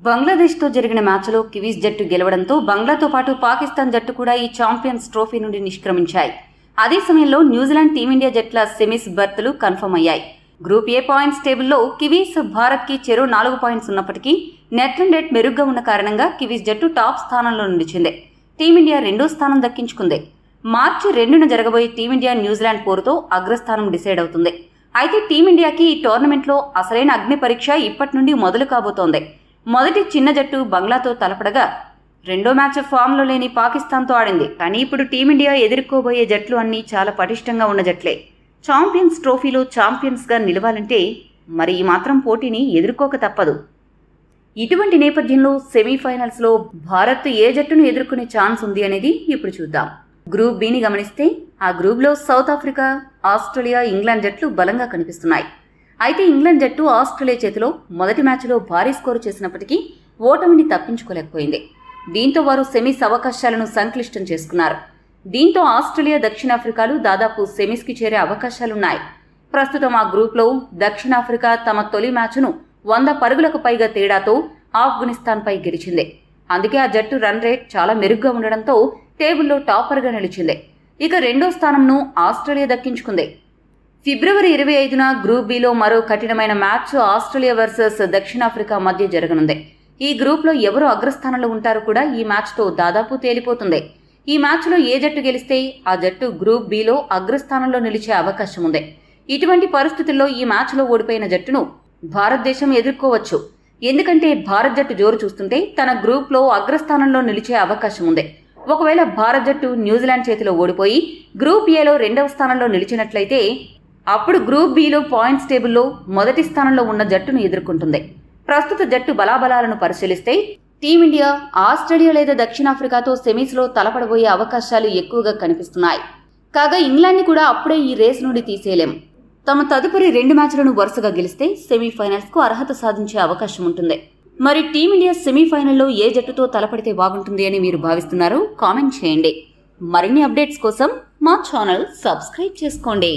బంగ్లాదేశ్తో జరిగిన మ్యాచ్లో కివీస్ జట్టు గెలవడంతో బంగ్లాతో పాటు పాకిస్తాన్ జట్టు కూడా ఈ ఛాంపియన్స్ ట్రోఫీ నుండి నిష్క్రమించాయి. అదే సమయంలో న్యూజిలాండ్ టీమిండియా జట్ల సెమీస్ బర్త్లు కన్ఫర్మ్ అయ్యాయి. గ్రూప్ ఏ పాయింట్స్ టేబుల్లో కివీస్, భారత్కి చెరో 4 పాయింట్స్ ఉన్నప్పటికీ నెట్ రన్ రేట్ మెరుగ్గా ఉన్న కారణంగా కివీస్ జట్టు టాప్ స్థానంలో నిలిచింది. టీమిండియా 2వ స్థానం దక్కించుకుంది. మార్చి 2న జరగబోయే టీమిండియా న్యూజిలాండ్ పోరుతో అగ్రస్థానం డిసైడ్ అవుతుంది. అయితే టీమిండియాకి ఈ టోర్నమెంట్లో అసలైన అగ్ని పరీక్ష ఇప్పటి నుండి మొదలు కాబోతోంది. మొదటి చిన్న జట్టు బంగ్లాతో తలపడగా రెండో మ్యాచ్ ఫామ్లో లేని పాకిస్తాన్తో ఆడింది. కానీ ఇప్పుడు టీమిండియా ఎదుర్కోబోయే జట్లు అన్నీ చాలా పటిష్టంగా ఉన్న జట్లే. ఛాంపియన్స్ ట్రోఫీలో ఛాంపియన్స్గా నిలవాలంటే మరి ఈ మాత్రం పోటీని ఎదుర్కోక తప్పదు. ఇటువంటి నేపథ్యంలో సెమీఫైనల్స్లో భారత్ ఏ జట్టును ఎదుర్కొనే ఛాన్స్ ఉంది అనేది ఇప్పుడు చూద్దాం. గ్రూప్ బిని గమనిస్తే ఆ గ్రూప్లో సౌత్ ఆఫ్రికా, ఆస్ట్రేలియా, ఇంగ్లాండ్ జట్లు బలంగా కనిపిస్తున్నాయి. అయితే ఇంగ్లాండ్ జట్టు ఆస్ట్రేలియా చేతిలో మొదటి మ్యాచ్లో భారీ స్కోరు చేసినప్పటికీ ఓటమిని తప్పించుకోలేకపోయింది. దీంతో వారు సెమీస్ అవకాశాలను సంక్లిష్టం చేసుకున్నారు. దీంతో ఆస్ట్రేలియా, దక్షిణాఫ్రికాలు దాదాపు సెమీస్కి చేరే అవకాశాలున్నాయి. ప్రస్తుతం ఆ గ్రూప్లో దక్షిణాఫ్రికా తమ తొలి మ్యాచ్ను 100 పరుగులకు పైగా తేడాతో ఆఫ్ఘనిస్తాన్పై గెలిచింది. అందుకే ఆ జట్టు రన్ రేట్ చాలా మెరుగ్గా ఉండడంతో టేబుల్లో టాపర్గా నిలిచింది. ఇక రెండో స్థానంను ఆస్ట్రేలియా దక్కించుకుంది. ఫిబ్రవరి 25న గ్రూప్ బిలో మరో కఠినమైన మ్యాచ్ ఆస్ట్రేలియా వర్సెస్ దక్షిణాఫ్రికా మధ్య జరగనుంది. ఈ గ్రూప్లో ఎవరు అగ్రస్థానంలో ఉంటారో కూడా ఈ మ్యాచ్తో దాదాపు తేలిపోతుంది. ఈ మ్యాచ్లో ఏ జట్టు గెలిస్తే ఆ జట్టు గ్రూప్ బిలో అగ్రస్థానంలో నిలిచే అవకాశం ఉంది. ఇటువంటి పరిస్థితుల్లో ఈ మ్యాచ్లో ఓడిపోయిన జట్టును భారతదేశం ఎదుర్కోవచ్చు. ఎందుకంటే భారత్ జట్టు జోరు చూస్తుంటే తన గ్రూప్లో అగ్రస్థానంలో నిలిచే అవకాశం ఉంది. ఒకవేళ భారత్ జట్టు న్యూజిలాండ్ చేతిలో ఓడిపోయి గ్రూప్ ఏలో 2వ స్థానంలో నిలిచినట్లయితే అప్పుడు గ్రూప్ బిలో పాయింట్స్ టేబుల్లో మొదటి స్థానంలో ఉన్న జట్టును ఎదుర్కొంటుంది. ప్రస్తుత జట్టు బలాబలాలను పరిశీలిస్తే టీమిండియా ఆస్ట్రేలియా లేదా దక్షిణాఫ్రికాతో సెమీస్లో తలపడబోయే అవకాశాలు ఎక్కువగా కనిపిస్తున్నాయి. కాగా ఇంగ్లాండ్ని కూడా అప్పుడే ఈ రేస్ నుండి తీసేయలేం. తమ తదుపరి 2 మ్యాచ్లను వరుసగా గెలిస్తే సెమీఫైనల్స్కు అర్హత సాధించే అవకాశం ఉంటుంది. మరి టీమిండియా సెమీఫైనల్లో ఏ జట్టుతో తలపడితే బాగుంటుంది అని మీరు భావిస్తున్నారు? కామెంట్ చేయండి. మరిన్ని అప్డేట్స్ కోసం మా ఛానల్ సబ్స్క్రైబ్ చేసుకోండి.